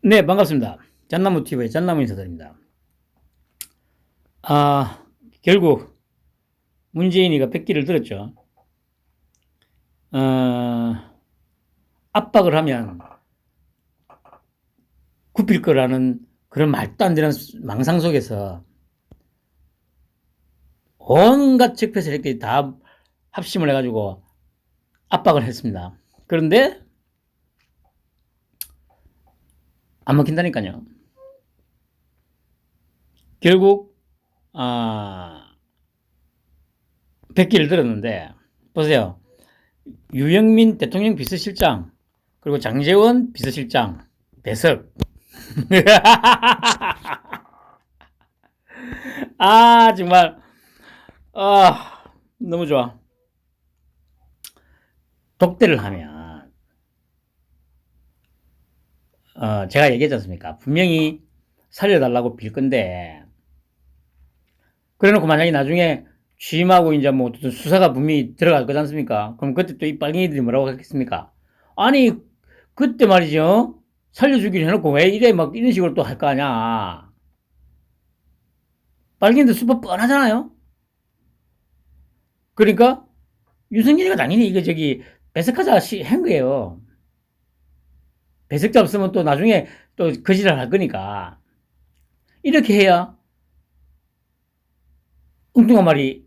네, 반갑습니다. 잣나무TV의 잣나무 인사드립니다. 결국 문재인이가 백기를 들었죠. 압박을 하면 굽힐 거라는 그런 말도 안 되는 망상 속에서 온갖 적폐 세력들이 다 합심을 해가지고 압박을 했습니다. 그런데 안 먹힌다니까요. 결국 백기를 들었는데 보세요. 유영민 대통령 비서실장, 그리고 장제원 비서실장 배석. 정말 너무 좋아. 독대를 하면 제가 얘기했지 않습니까? 분명히 살려달라고 빌 건데, 그래놓고 만약에 나중에 취임하고 이제 뭐 어떤 수사가 분명히 들어갈 거지 않습니까? 그럼 그때 또 이 빨갱이들이 뭐라고 하겠습니까? 아니, 그때 말이죠. 살려주기로 해놓고 왜 이래 막 이런 식으로 또 할 거 아냐. 빨갱이들 수법 뻔하잖아요. 그러니까 윤석열이가 당연히 이거 배석하자 한 거예요. 배석자 없으면 또 나중에 또 거짓을 할 거니까. 이렇게 해야 엉뚱한 말이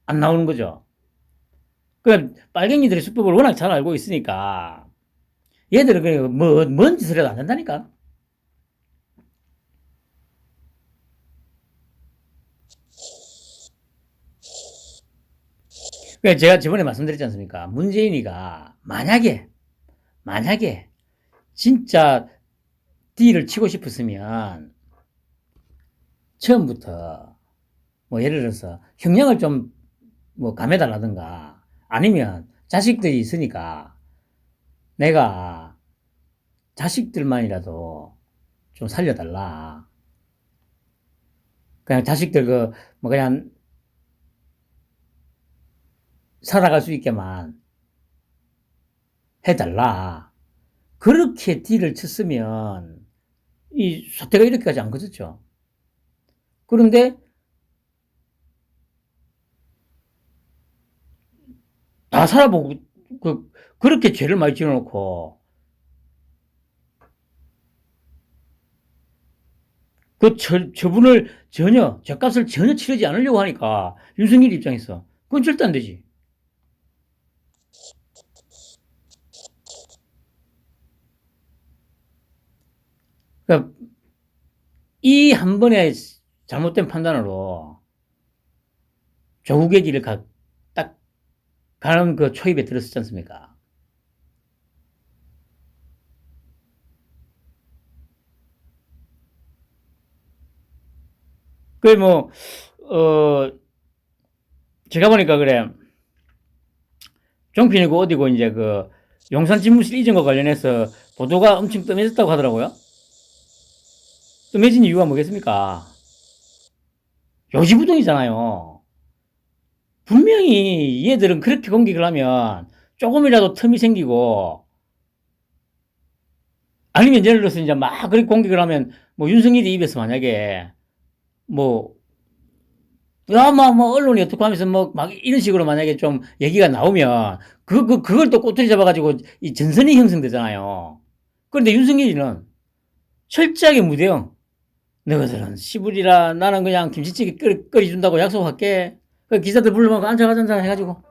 안 나오는 거죠. 그 빨갱이들의 수법을 워낙 잘 알고 있으니까 얘들은 그냥 뭔 짓을 해도 안 된다니까. 그러니까 제가 저번에 말씀드렸지 않습니까? 문재인이가 만약에 진짜 딜을 치고 싶었으면 처음부터 뭐 예를 들어서 형량을 좀 뭐 감해달라든가, 아니면 자식들이 있으니까 내가 자식들만이라도 좀 살려달라. 그냥 자식들 뭐 그냥 살아갈 수 있게만 해달라. 그렇게 딜을 쳤으면 이 사태가 이렇게까지 안 커졌죠. 그런데 다 살아보고 그렇게 죄를 많이 지어놓고 저분을 죗값을 전혀 치르지 않으려고 하니까 윤석열 입장에서 그건 절대 안 되지. 그러니까 이 한 번의 잘못된 판단으로 조국의 길을 딱 가는 그 초입에 들었었지 않습니까? 그 제가 보니까 그래. 종편이고 어디고 이제 용산 집무실 이전과 관련해서 보도가 엄청 뜸해졌다고 하더라고요. 뜸해진 이유가 뭐겠습니까? 요지부동이잖아요. 분명히 얘들은 그렇게 공격을 하면 조금이라도 틈이 생기고, 아니면 예를 들어서 이제 막 그렇게 공격을 하면 뭐 윤석열이 입에서 만약에 뭐 언론이 어떻게 하면서 막 이런 식으로 만약에 좀 얘기가 나오면 그걸 또 꼬투리 잡아가지고 이 전선이 형성되잖아요. 그런데 윤석열이는 철저하게 무대형. 너희들은 시부리라 나는 그냥 김치찌개 끓여준다고 약속할게. 그 기자들 불러면 앉아가자 해가지고.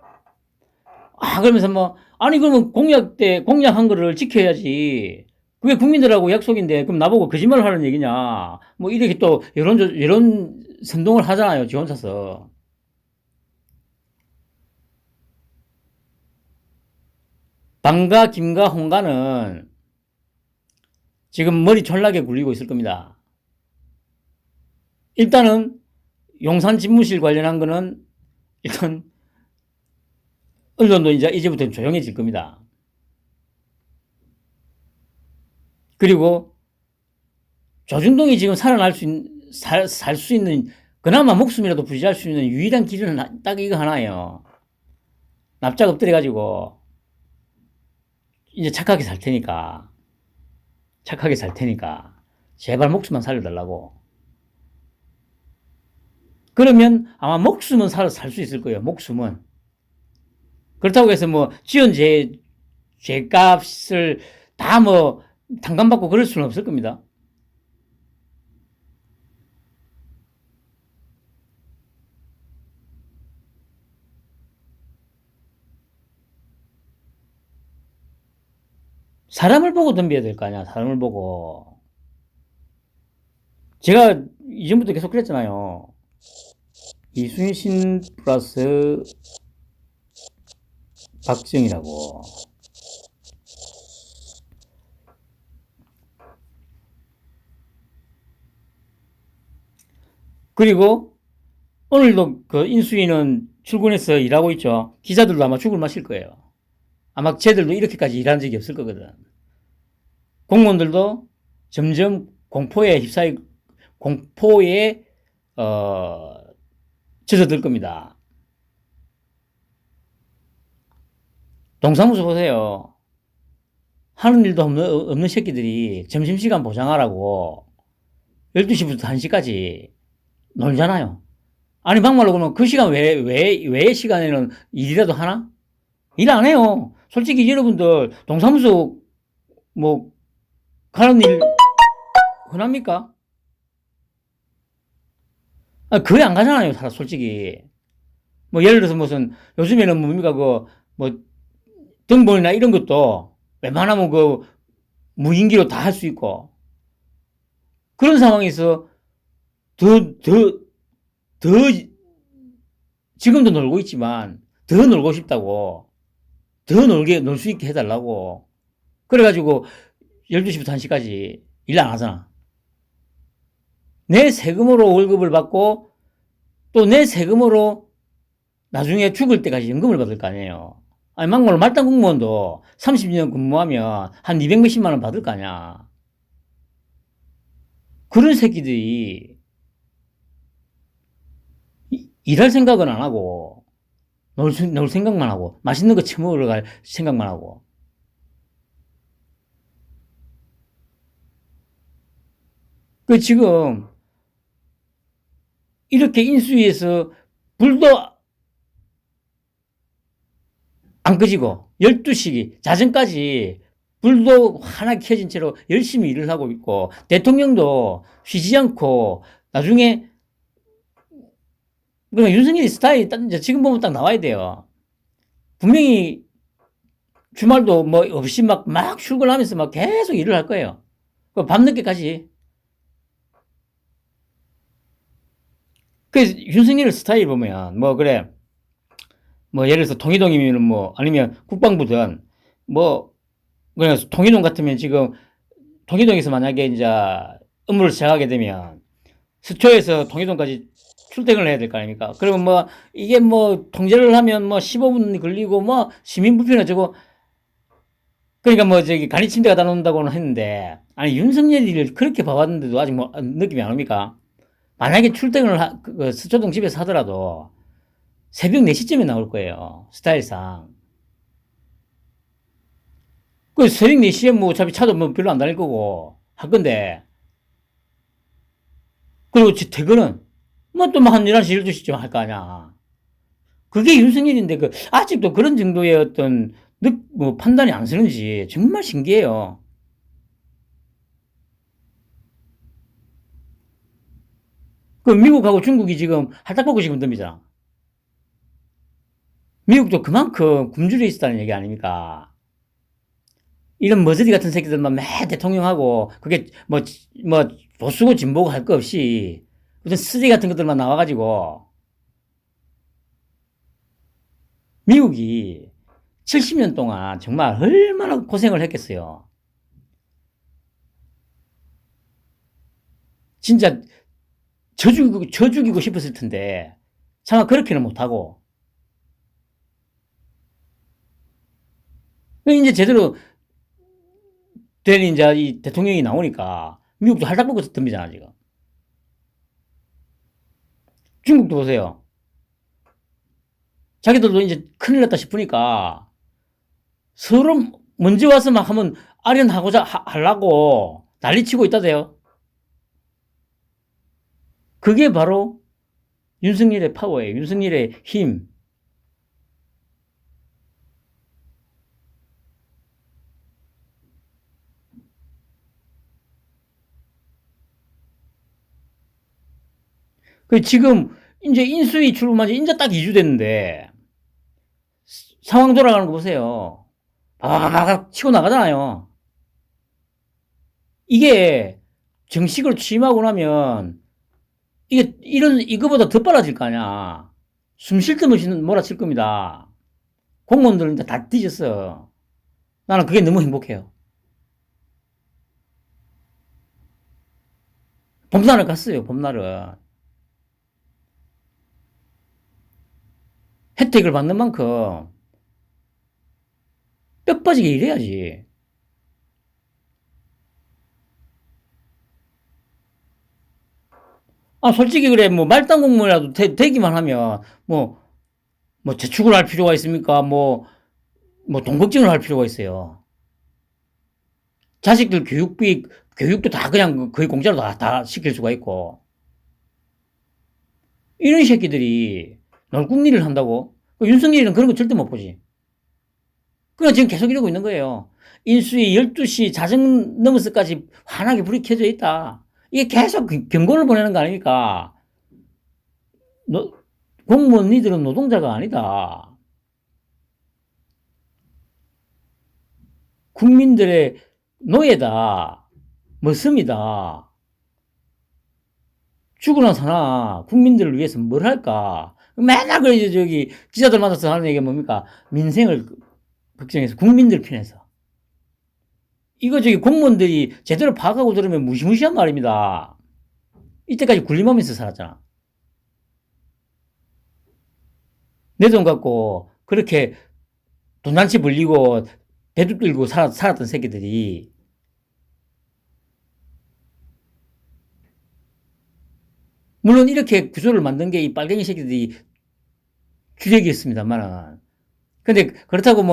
그러면서 아니, 그러면 공약한 거를 지켜야지. 그게 국민들하고 약속인데, 그럼 나보고 거짓말을 하는 얘기냐. 뭐, 이렇게 또, 이런 선동을 하잖아요, 지 혼자서. 방가, 김가, 홍가는 지금 머리 졸라게 굴리고 있을 겁니다. 일단은, 용산 집무실 관련한 거는, 일단, 언론도 이제부터는 조용해질 겁니다. 그리고, 조중동이 지금 살 수 있는, 그나마 목숨이라도 부지할 수 있는 유일한 기준은 딱 이거 하나예요. 납작 엎드려가지고, 이제 착하게 살 테니까. 착하게 살 테니까 제발 목숨만 살려달라고. 그러면 아마 목숨은 살 수 있을 거예요. 목숨은. 그렇다고 해서 뭐 지은 죄값을 다 뭐 탕감받고 그럴 수는 없을 겁니다. 사람을 보고 덤벼야 될 거 아니야. 사람을 보고. 제가 이전부터 계속 그랬잖아요. 이순신 플러스 박정희라고. 그리고 오늘도 그 인수위는 출근해서 일하고 있죠. 기자들도 아마 죽을 맛일 거예요. 아마 쟤들도 이렇게까지 일한 적이 없을 거거든. 공무원들도 점점 공포에 젖어들 겁니다. 동사무소 보세요. 하는 일도 없는 새끼들이 점심시간 보장하라고 12시부터 1시까지 놀잖아요. 아니, 막말로 그러면 그 시간 외의 시간에는 일이라도 하나? 일 안 해요. 솔직히 여러분들 동사무소 뭐 가는 일 흔합니까? 거의 안 가잖아요, 솔직히. 뭐 예를 들어서 무슨 요즘에는 뭡니까 뭐 등본이나 이런 것도 웬만하면 무인기로 다 할 수 있고 그런 상황에서 더 지금도 놀고 있지만 더 놀고 싶다고 더 놀 수 있게 해달라고 그래가지고 12시부터 1시까지 일 안 하잖아. 내 세금으로 월급을 받고 또 내 세금으로 나중에 죽을 때까지 연금을 받을 거 아니에요. 아니, 막말로 말단 공무원도 30년 근무하면 한 200몇십만 원 받을 거 아니야. 그런 새끼들이 일할 생각은 안 하고 놀 생각만 하고 맛있는 거 처먹으러 갈 생각만 하고 지금 이렇게 인수위에서 불도 안 꺼지고 12시 자정까지 불도 하나 켜진 채로 열심히 일을 하고 있고 대통령도 쉬지 않고 나중에 그러니까 윤석열이 스타일이 지금 보면 딱 나와야 돼요. 분명히 주말도 뭐 없이 막 출근하면서 막 계속 일을 할 거예요. 밤늦게까지. 윤석열 스타일 보면 뭐 그래 뭐 예를 들어서 통일동이면 뭐 아니면 국방부든 뭐 그냥 통일동 같으면 지금 통일동에서 만약에 이제 업무를 시작하게 되면 서초에서 통일동까지 출퇴근을 해야 될 거 아닙니까? 그러면 뭐 이게 뭐 통제를 하면 뭐 15분 걸리고 뭐 시민 불편 어쩌고 그러니까 뭐 저기 간이침대가 다 놓는다고는 했는데 아니 윤석열이를 그렇게 봐왔는데도 아직 뭐 느낌이 안 옵니까? 만약에 출퇴근을 서초동 집에서 하더라도 새벽 4시쯤에 나올 거예요. 스타일상. 새벽 4시에 뭐 어차피 차도 뭐 별로 안 다닐 거고 할 건데 그리고 퇴근은 뭐 또 한 11시, 12시쯤 할 거 아니야. 그게 윤석열인데 아직도 그런 정도의 어떤 뭐 판단이 안 서는지 정말 신기해요. 미국하고 중국이 지금 할딱벗고 지금 덤비잖아. 미국도 그만큼 굶주려 있었다는 얘기 아닙니까? 이런 머저리 같은 새끼들만 매 대통령하고 그게 뭐 보수고 진보고 할 거 없이 어떤 쓰레기 같은 것들만 나와가지고 미국이 70년 동안 정말 얼마나 고생을 했겠어요. 진짜 저 죽이고 싶었을 텐데 차마 그렇게는 못하고 이제 제대로 된 이제 이 대통령이 나오니까 미국도 할딱벗고 덤비잖아 지금. 중국도 보세요. 자기들도 이제 큰일 났다 싶으니까 서로 먼저 와서 막 하면 하려고 난리치고 있다대요. 그게 바로 윤석열의 파워예요. 윤석열의 힘. 지금 이제 인수위 출범한 지 이제 딱 2주 됐는데 상황 돌아가는 거 보세요. 바바바박 치고 나가잖아요. 이게 정식으로 취임하고 나면 이거보다 더 빨라질 거 아니야. 숨 쉴 틈 없이 몰아칠 겁니다. 공무원들은 다 뒤졌어. 나는 그게 너무 행복해요. 봄날을 갔어요, 봄날은. 혜택을 받는 만큼 뼈 빠지게 일해야지. 솔직히 그래, 말단 공무원이라도 되기만 하면, 재축을 할 필요가 있습니까? 돈 걱정을 할 필요가 있어요. 자식들 교육도 다 그냥 거의 공짜로 다 시킬 수가 있고. 이런 새끼들이 놀궁 일을 한다고? 윤석열이는 그런 거 절대 못 보지. 그냥 지금 계속 이러고 있는 거예요. 인수위 12시 자정 넘어서까지 환하게 불이 켜져 있다. 이게 계속 경고를 보내는 거 아닙니까? 공무원 니들은 노동자가 아니다. 국민들의 노예다. 머슴이다. 죽으나 사나 국민들을 위해서 뭘 할까? 맨날 기자들 만나서 하는 얘기가 뭡니까? 민생을 걱정해서 국민들 편에서. 이거 공무원들이 제대로 파악하고 들으면 무시무시한 말입니다. 이때까지 군림하면서 살았잖아. 내 돈 갖고 그렇게 돈단치 벌리고 배도 들고 살았던 새끼들이 물론 이렇게 구조를 만든 게 이 빨갱이 새끼들이 주력이었습니다만은 근데 그렇다고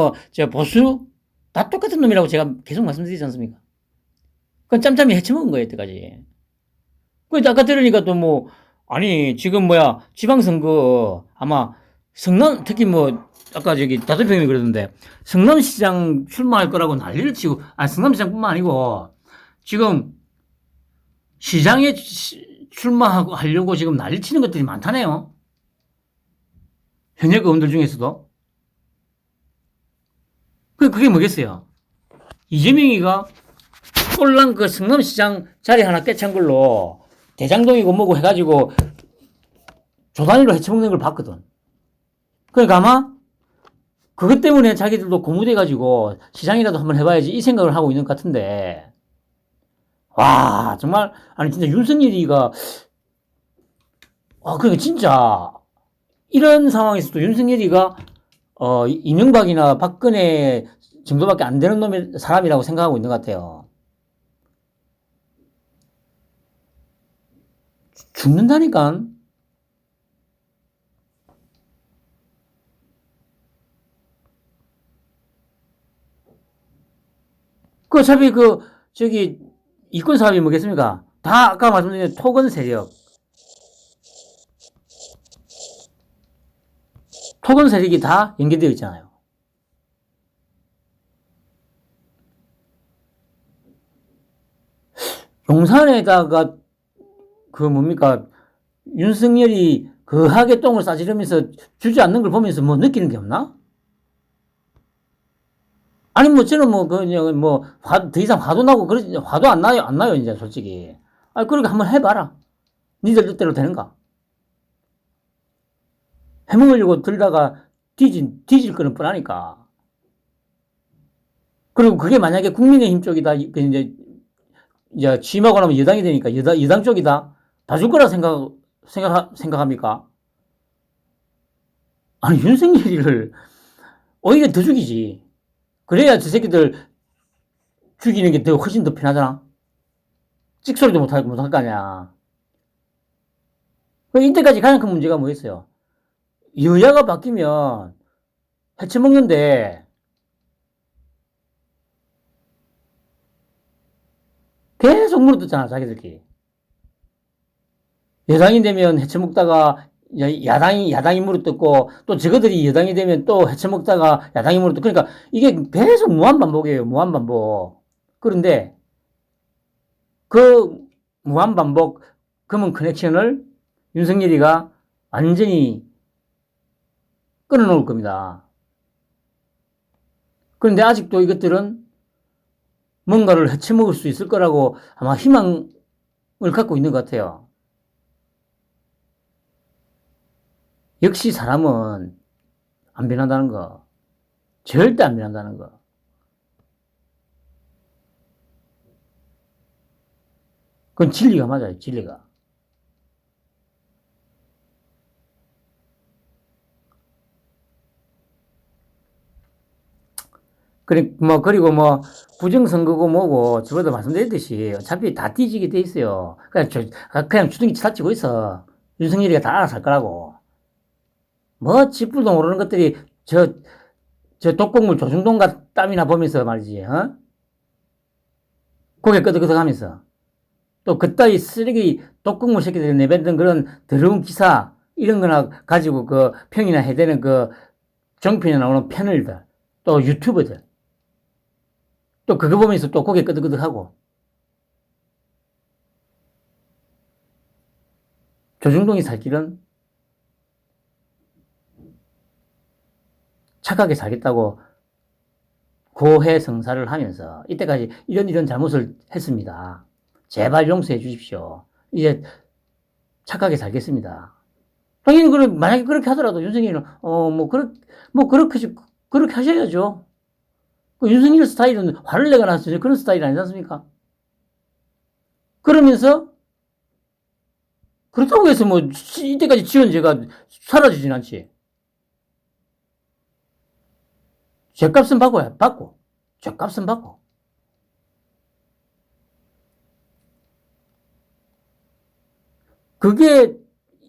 보수 다 똑같은 놈이라고 제가 계속 말씀드리지 않습니까? 그건 짬짬이 해쳐먹은 거예요, 여태까지. 그래서 아까 들으니까 아니, 지금 지방선거 아마 특히 아까 다도평이 그러던데, 성남시장 출마할 거라고 난리를 치고, 성남시장뿐만 아니고, 지금 시장에 출마하려고 지금 난리 치는 것들이 많다네요. 현역 의원들 중에서도. 그게 뭐겠어요? 이재명이가 꼴랑 그 성남시장 자리 하나 꿰찬 걸로 대장동이고 뭐고 해가지고 조단위로 해쳐먹는 걸 봤거든. 그러니까 아마 그것 때문에 자기들도 고무돼가지고 시장이라도 한번 해봐야지 이 생각을 하고 있는 것 같은데, 와, 정말, 아니, 진짜 윤석열이가, 그러니까 진짜, 이런 상황에서도 윤석열이가, 이명박이나 박근혜 정도밖에 안 되는 사람이라고 생각하고 있는 것 같아요. 죽는다니까. 어차피 이권 사업이 뭐겠습니까? 다 아까 말씀드린 토건 세력. 토건 세력이 다 연계되어 있잖아요. 용산에다가 윤석열이 거하게 똥을 싸지르면서 주지 않는 걸 보면서 느끼는 게 없나? 아니, 저는 더 이상 화도 나고, 화도 안 나요, 이제, 솔직히. 그러니까 한번 해봐라. 니들 뜻대로 되는가? 해먹으려고 들다가 뒤질 거는 뻔하니까. 그리고 그게 만약에 국민의힘 쪽이다, 이제 취임하고 나면 여당이 되니까, 여당 쪽이다? 봐줄 거라 생각합니까? 아니, 윤석열이를 오히려 더 죽이지. 그래야 저 새끼들 죽이는 게 훨씬 더 편하잖아. 찍소리도 못할 거 아니야. 이때까지 가장 큰 문제가 뭐였어요? 여야가 바뀌면 해쳐먹는데, 계속 물어뜯잖아, 자기들끼리. 여당이 되면 해쳐먹다가 야당이 물어뜯고 또 저거들이 여당이 되면 또 해쳐먹다가 야당이 물어뜯고 그러니까 이게 계속 무한반복이에요. 무한반복. 그런데 그 무한반복 검은 커넥션을 윤석열이가 완전히 끊어놓을 겁니다. 그런데 아직도 이것들은 뭔가를 헤쳐먹을 수 있을 거라고 아마 희망을 갖고 있는 것 같아요. 역시 사람은 안 변한다는 거. 절대 안 변한다는 거. 그건 진리가 맞아요, 진리가. 그리고 부정선거고 뭐고, 저번에도 말씀드렸듯이, 어차피 다 뒤지게 돼 있어요. 그냥 주둥이 치닫히고 있어. 윤석열이가 다 알아서 할 거라고. 쥐뿔도 모르는 것들이, 저 독극물 조중동과 땀이나 보면서 말이지, 어? 고개 끄덕끄덕 하면서. 또 그따위 쓰레기 독극물 새끼들이 내뱉는 그런 더러운 기사, 이런 거나 가지고 평이나 해대는 정편에 나오는 패널들, 또 유튜버들. 또 그거 보면서 또 고개 끄덕끄덕 하고. 조중동이 살 길은 착하게 살겠다고 고해성사를 하면서 이때까지 이런 잘못을 했습니다. 제발 용서해 주십시오. 이제 착하게 살겠습니다. 당연히 만약에 그렇게 하더라도 윤석열은 그렇게 하셔야죠. 윤석열 스타일은 화를 내가 났어요. 그런 스타일 아니지 않습니까? 그러면서 그렇다고 해서 이때까지 지은 죄가 사라지진 않지. 죄값은 받고. 죄값은 받고. 그게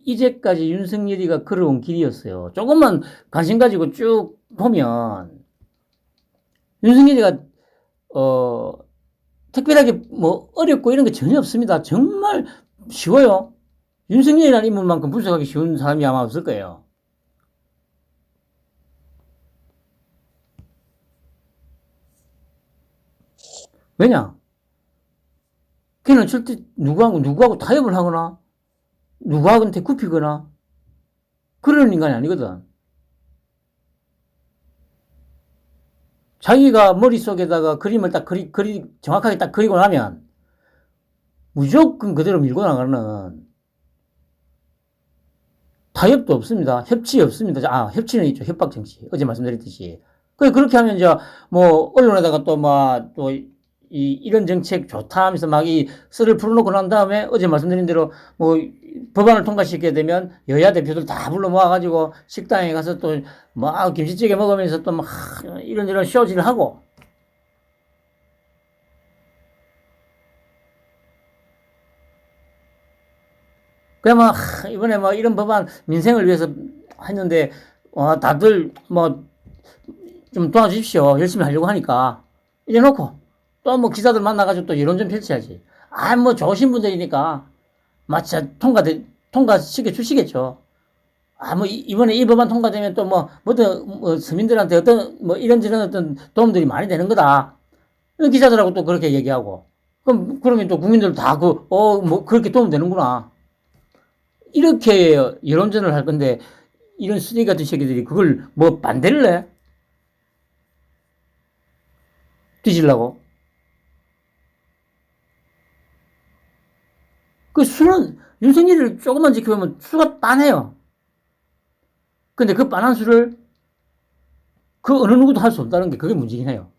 이제까지 윤석열이가 걸어온 길이었어요. 조금만 관심 가지고 쭉 보면, 윤석열이가, 특별하게 어렵고 이런 게 전혀 없습니다. 정말 쉬워요. 윤석열이라는 인물만큼 분석하기 쉬운 사람이 아마 없을 거예요. 왜냐? 걔는 절대 누구하고 타협을 하거나, 누구하고한테 굽히거나, 그런 인간이 아니거든. 자기가 머릿속에다가 그림을 딱 정확하게 딱 그리고 나면, 무조건 그대로 밀고 나가는, 타협도 없습니다. 협치 없습니다. 협치는 있죠. 협박 정치. 어제 말씀드렸듯이. 그렇게 하면 언론에다가 이런 정책 좋다 하면서 이 썰을 풀어놓고 난 다음에 어제 말씀드린 대로 법안을 통과시키게 되면 여야 대표들 다 불러 모아가지고 식당에 가서 김치찌개 먹으면서 이런저런 쇼지를 하고. 이번에 이런 법안 민생을 위해서 했는데, 다들 좀 도와주십시오. 열심히 하려고 하니까. 이래놓고, 또 기자들 만나가지고 또 여론 좀 펼쳐야지. 좋으신 분들이니까, 진짜 통과시켜 주시겠죠. 이번에 이 법안 통과되면 서민들한테 이런저런 어떤 도움들이 많이 되는 거다. 기자들하고 또 그렇게 얘기하고. 그러면 또 국민들 다 그렇게 도움 되는구나. 이렇게 여론전을 할 건데, 이런 쓰레기 같은 새끼들이 그걸 반대를 해? 뒤질라고? 수는, 윤석열이를 조금만 지켜보면 수가 빤해요. 근데 그 빤한 수를 어느 누구도 할 수 없다는 게 그게 문제긴 해요.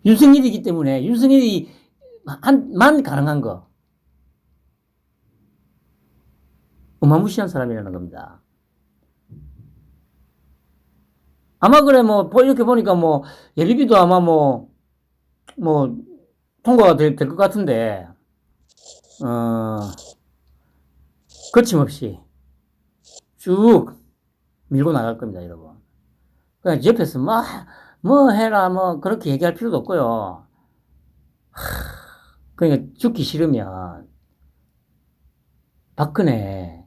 윤석열이기 때문에 윤석열이만 가능한 거. 어마무시한 사람이라는 겁니다. 아마 이렇게 보니까 예비비도 아마 통과가 될 것 같은데, 거침없이 쭉 밀고 나갈 겁니다, 여러분. 그냥 옆에서 해라, 그렇게 얘기할 필요도 없고요. 그러니까 죽기 싫으면 박근혜,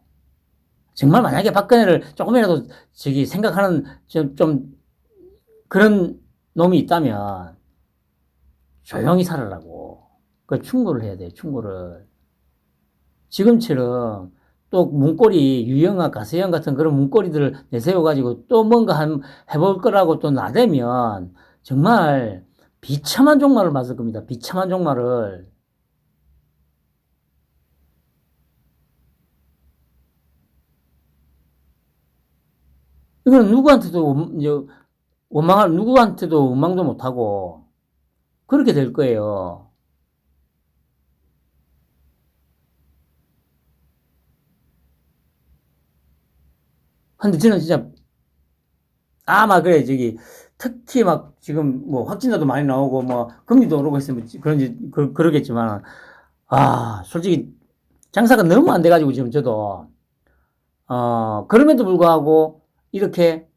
정말 만약에 박근혜를 조금이라도 생각하는 좀 그런 놈이 있다면 조용히 살아라고. 그 충고를 해야 돼요, 충고를. 지금처럼 또 문고리, 유영아, 가세영 같은 그런 문고리들을 내세워가지고 또 뭔가 해볼 거라고 또 나대면 정말 비참한 종말을 맞을 겁니다. 비참한 종말을. 이건 누구한테도 원망도 못하고 그렇게 될 거예요. 근데 저는 진짜 막 그래 특히 막 지금 뭐 확진자도 많이 나오고 뭐 금리도 오르고 있으면 그런지 그러겠지만 솔직히 장사가 너무 안 돼가지고 지금 저도 그럼에도 불구하고 이렇게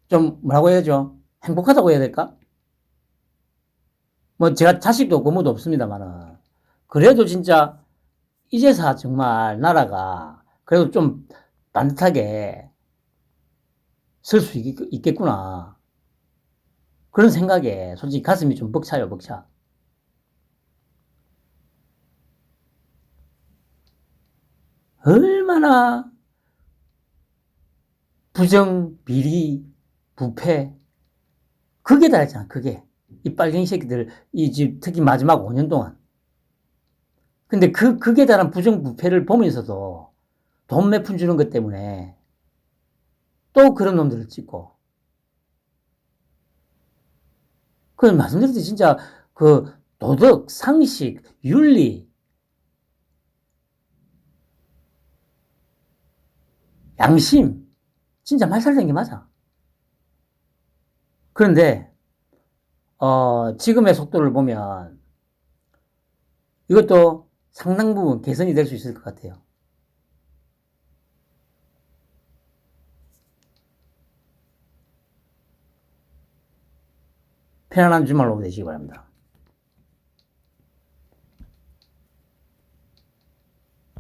좀 뭐라고 해야죠? 행복하다고 해야 될까? 뭐 제가 자식도 없고 뭐도 없습니다만은 그래도 진짜 이제서 정말 나라가 그래도 좀 반듯하게 설 수 있겠구나. 그런 생각에 솔직히 가슴이 좀 벅차요, 벅차. 얼마나 부정, 비리, 부패, 그게 다였잖아, 그게. 이 빨갱이 새끼들, 특히 마지막 5년 동안. 근데 극에 달한 부정, 부패를 보면서도 돈 몇 푼 주는 것 때문에 또 그런 놈들을 찍고. 그 말씀드렸듯이 진짜 그 도덕, 상식, 윤리, 양심, 진짜 말 살리는 게 맞아. 그런데, 지금의 속도를 보면 이것도 상당 부분 개선이 될 수 있을 것 같아요. 편안한 주말 오후 되시기 바랍니다.